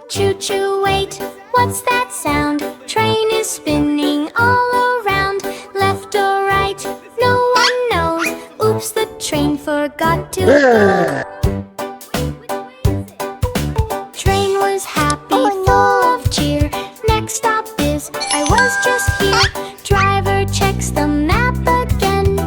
choo-choo, wait, what's that sound? Train is spinning all around. Left or right, no one knows. Oops, the train forgot to go. Train was happy, full of cheer. Next stop is, I was just here. Driver checks the map again.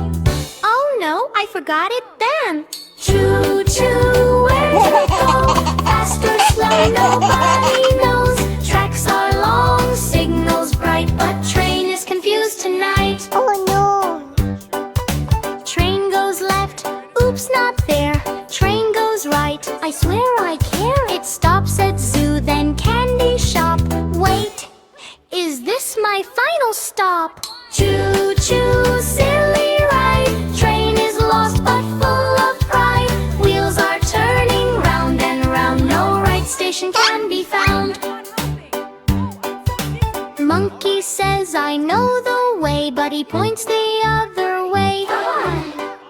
Oh no, I forgot it then. Choo-choo, where did it go? Fast or slow, nobody knows. Tracks are long, signals bright, but train is confused tonight. Oh no! Train goes left, oops, not there. Train goes right, I swear I care. It stops at zoo, then candy shop. Wait, is this my final stop? Choo-choo, silly ride. Train is lost but full of pride. Wheels are turning round and round. No right station can be found. Monkey says I know the way, but he points the other way.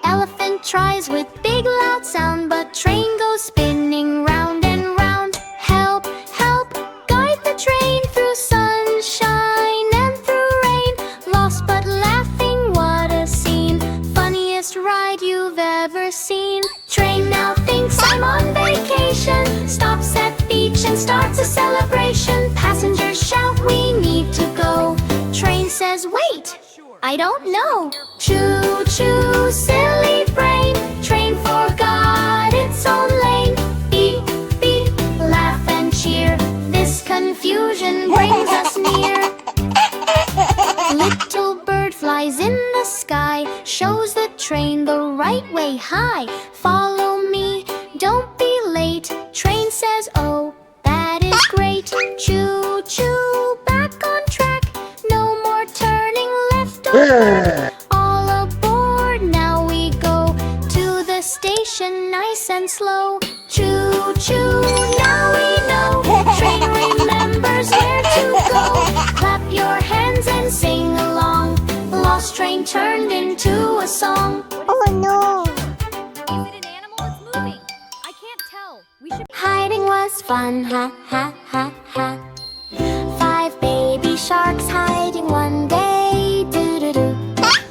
Elephant tries with big loud sound, but train goes spinning round and round. Help, help, guide the train through sunshine and through rain. Lost but laughing, what a scene. Funniest ride you've ever seen. Train now thinks I'm on vacation. Stops at beach and starts a celebration. Passengers shout, we need to go. Train says, wait, I don't know. Choo-choo, silly brain. Train forgot its own lane. Beep, beep, laugh and cheer. This confusion brings us near. Little bird flies in the sky, shows the train the right way high. Follow me, don't be late. Train says, oh, that is great. Choo-choo, back on track. No more turning left or back. All aboard, now we go to the station nice and slow. Choo-choo, now we know. Train remembers where to go. Clap your hands and sing along. Lost train turned into a song. Oh no! Is it an animal? It's moving. I can't tell. We should. Hiding was fun, ha ha ha ha. 5 baby sharks hiding one day. Do-do-do,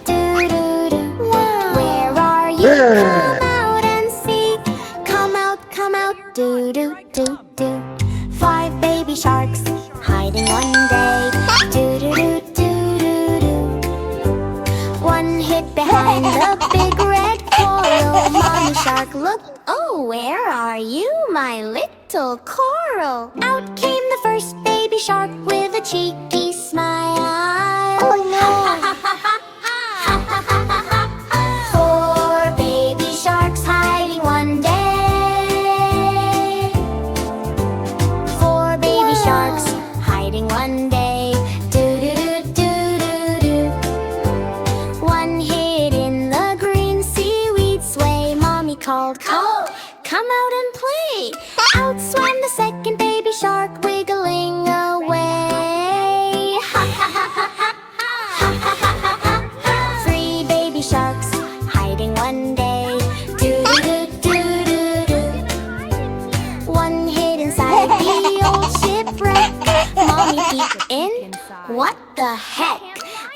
do-do-do. Where are you? Come out and see. Come out, do-do-do-do. 5 baby sharks hiding one day. Do-do-do, do-do-do. One hid behind the big red coral. Mommy shark looked, oh, where are you, my little coral? Out came the first baby shark with a cheeky smile. Oh no! 4 baby sharks hiding one day. 4 baby sharks hiding one day. Do-do-do-do-do-do. One hid in the green seaweed sway. Mommy called, come out and play. Out swam the second baby shark, wiggling away. 3 baby sharks hiding one day. Do-do-do-do-do-do. One hid inside the old shipwreck. Mommy peeked in. What the heck?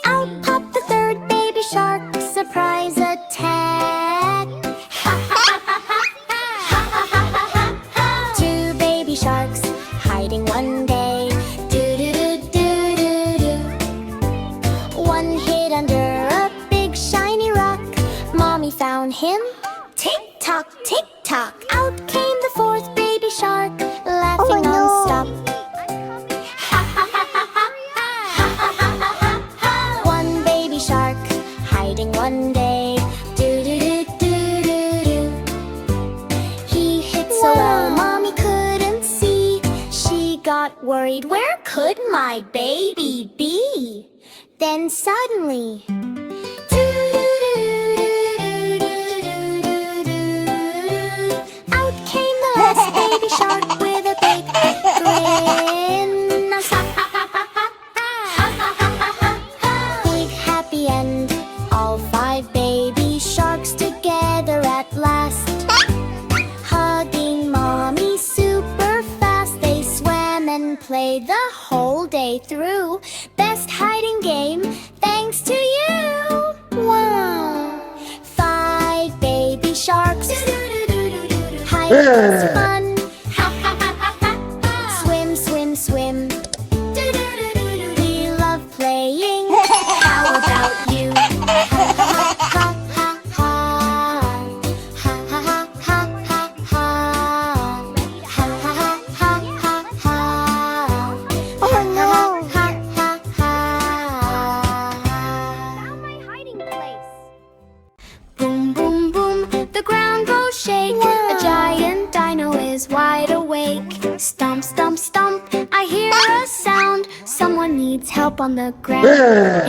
Out popped the third baby shark. Surprise attack. 2 baby sharks hiding one day. Do-do-do-do-do-do. One hid under a big shiny rock. Mommy found him. Tick-tock, tick-tock. Out came the 4th baby shark, laughing Oh, no. non-stop. One baby shark hiding one day. Do-do-do-do-do-do. He hid so well, Mommy couldn't see. She got worried, where could my baby be? Then suddenly, out came the last baby shark with a big grin. Big happy end, all 5 baby sharks together at last. Hugging Mommy super fast, they swam play the whole day through. Best hiding game, thanks to you. Wow! 5 baby sharks. Hiding is fun. Swim, swim, swim. We love playing. How about you? Ha ha ha ha. Ha ha ha ha ha ha. Ha ha ha ha ha ha. Oh no! Ha ha ha. Found my hiding place. Boom, boom, boom, the ground will shake. A giant dino is wide awake. Stomp, stomp, stomp, I hear a sound. Someone needs help on the ground.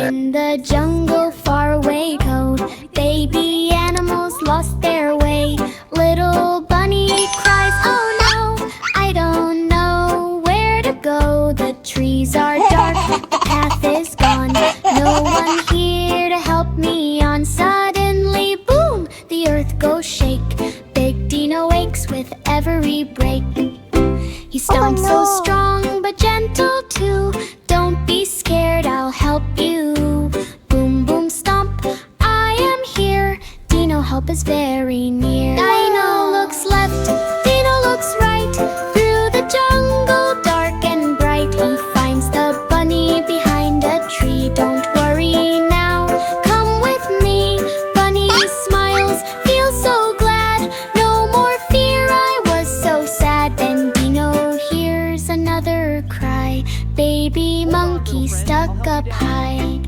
In the jungle far away go. Baby animals lost their way. Little bunny cries, oh no, I don't know where to go. The trees are dark, the path is gone. No one here to help me on. Suddenly, boom, the earth goes shake. Big Dino wakes with every break. He stomps so strong but gentle too. Don't be scared, I'll help you. Boom, boom, stomp, I am here. Dino help is very near. Dino looks left, Dino looks right. Through the jungle, dark and bright, he finds the bunny behind a tree. Don't worry now, come with me. Bunny smiles, feels so glad. No more fear, I was so sad. Then Dino hears another cry. Baby monkey stuck up high.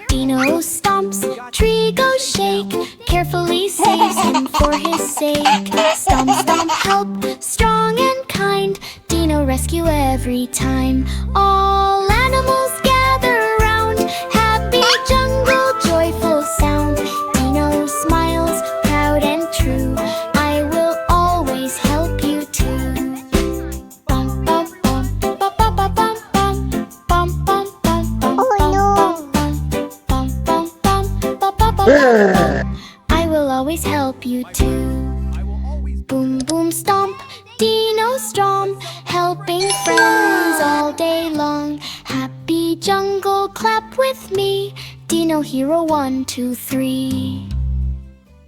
Dino stomps, tree goes shake. Carefully saves him for his sake. Stomp, stomp, help, strong and kind. Dino rescue every time. All animals gather around. Happy jungle, joyful sound. Dino smiles, proud and true. I will always help you too. Bum, bum, bum, bum, bum, bum, bum, bum. Bum, bum, bum, bum, bum, bum, bum, bum, bum, bum, bum. I will always help you too. Boom, boom, stomp, Dino stomp, helping friends all day long. Happy jungle, clap with me. Dino hero 1, 2, 3.